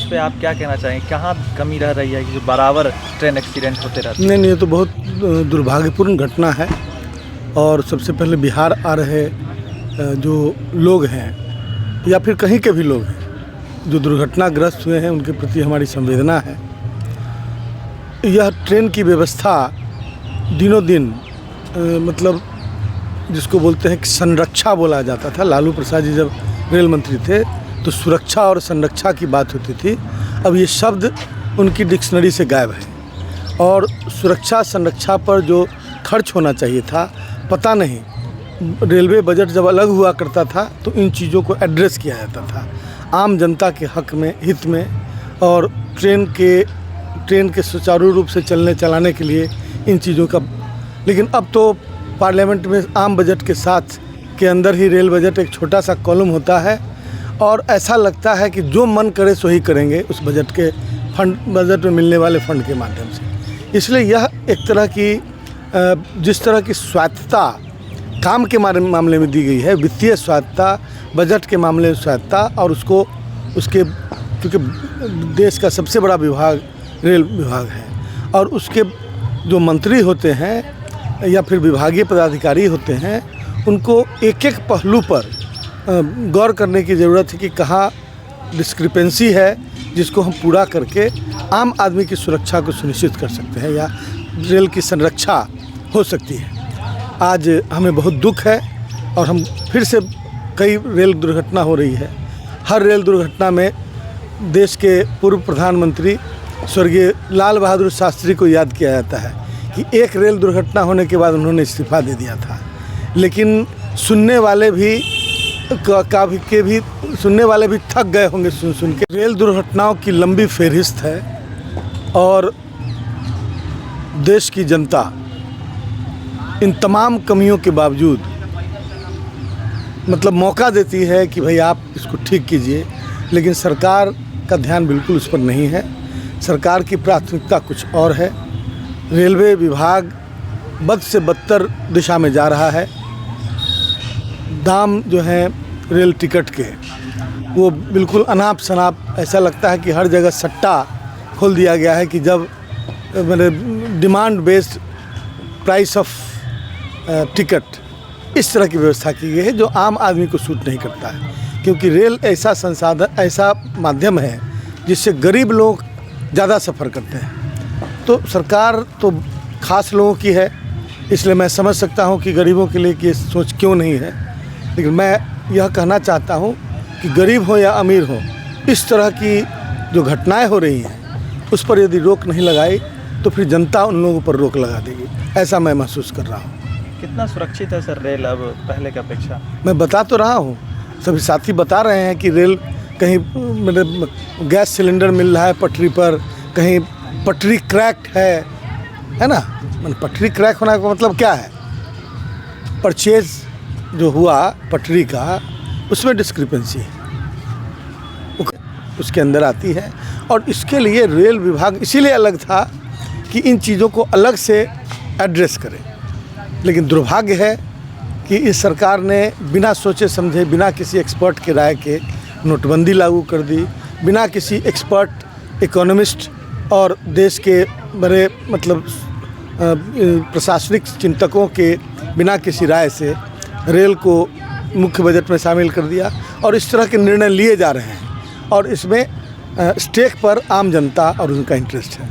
पे आप क्या कहना चाहेंगे, कहाँ कमी रह रही है कि जो बराबर ट्रेन एक्सीडेंट होते रहते हैं? नहीं, ये तो बहुत दुर्भाग्यपूर्ण घटना है। और सबसे पहले बिहार आ रहे जो लोग हैं या फिर कहीं के भी लोग हैं जो दुर्घटनाग्रस्त हुए हैं, उनके प्रति हमारी संवेदना है। यह ट्रेन की व्यवस्था दिनों दिन मतलब जिसको बोलते हैं कि संरक्षा बोला जाता था। लालू प्रसाद जी जब रेल मंत्री थे तो सुरक्षा और संरक्षा की बात होती थी। अब ये शब्द उनकी डिक्शनरी से गायब है। और सुरक्षा संरक्षा पर जो खर्च होना चाहिए था, पता नहीं, रेलवे बजट जब अलग हुआ करता था तो इन चीज़ों को एड्रेस किया जाता था आम जनता के हक में, हित में, और ट्रेन के सुचारू रूप से चलाने के लिए इन चीज़ों का। लेकिन अब तो पार्लियामेंट में आम बजट के साथ के अंदर ही रेल बजट एक छोटा सा कॉलम होता है और ऐसा लगता है कि जो मन करे सो ही करेंगे उस बजट के बजट में मिलने वाले फंड के माध्यम से। इसलिए यह एक तरह की जिस तरह की स्वायत्तता काम के मामले में दी गई है, वित्तीय स्वायत्तता, बजट के मामले में स्वायत्तता, और उसके क्योंकि देश का सबसे बड़ा विभाग रेल विभाग है और उसके जो मंत्री होते हैं या फिर विभागीय पदाधिकारी होते हैं, उनको एक एक पहलू पर गौर करने की ज़रूरत है कि कहाँ डिस्क्रिपेंसी है जिसको हम पूरा करके आम आदमी की सुरक्षा को सुनिश्चित कर सकते हैं या रेल की संरक्षा हो सकती है। आज हमें बहुत दुख है और हम फिर से कई रेल दुर्घटना हो रही है। हर रेल दुर्घटना में देश के पूर्व प्रधानमंत्री स्वर्गीय लाल बहादुर शास्त्री को याद किया जाता है कि एक रेल दुर्घटना होने के बाद उन्होंने इस्तीफा दे दिया था। लेकिन सुनने वाले भी थक गए होंगे सुन के। रेल दुर्घटनाओं की लंबी फहरिस्त है और देश की जनता इन तमाम कमियों के बावजूद मतलब मौका देती है कि भाई आप इसको ठीक कीजिए, लेकिन सरकार का ध्यान बिल्कुल उस पर नहीं है। सरकार की प्राथमिकता कुछ और है। रेलवे विभाग बद से बदतर दिशा में जा रहा है। दाम जो हैं रेल टिकट के वो बिल्कुल अनाप शनाप, ऐसा लगता है कि हर जगह सट्टा खोल दिया गया है कि जब मैंने demand based price of ticket, इस तरह की व्यवस्था की गई है जो आम आदमी को सूट नहीं करता है। क्योंकि रेल ऐसा संसाधन, ऐसा माध्यम है जिससे गरीब लोग ज़्यादा सफ़र करते हैं। तो सरकार तो ख़ास लोगों की है, इसलिए मैं समझ सकता हूँ कि गरीबों के लिए ये सोच क्यों नहीं है। लेकिन मैं यह कहना चाहता हूँ कि गरीब हो या अमीर हो, इस तरह की जो घटनाएं हो रही हैं उस पर यदि रोक नहीं लगाई तो फिर जनता उन लोगों पर रोक लगा देगी, ऐसा मैं महसूस कर रहा हूँ। कितना सुरक्षित है सर रेल अब पहले की अपेक्षा? मैं बता तो रहा हूँ, सभी साथी बता रहे हैं कि रेल कहीं मतलब गैस सिलेंडर मिल रहा है पटरी पर, कहीं पटरी क्रैक है ना। पटरी क्रैक होने का मतलब क्या है? परचेज जो हुआ पटरी का, उसमें डिस्क्रिपेंसी है, उसके अंदर आती है। और इसके लिए रेल विभाग इसीलिए अलग था कि इन चीज़ों को अलग से एड्रेस करे। लेकिन दुर्भाग्य है कि इस सरकार ने बिना सोचे समझे, बिना किसी एक्सपर्ट के राय के नोटबंदी लागू कर दी, बिना किसी एक्सपर्ट इकोनॉमिस्ट और देश के बड़े मतलब प्रशासनिक चिंतकों के बिना किसी राय से रेल को मुख्य बजट में शामिल कर दिया। और इस तरह के निर्णय लिए जा रहे हैं और इसमें स्टेक पर आम जनता और उनका इंटरेस्ट है।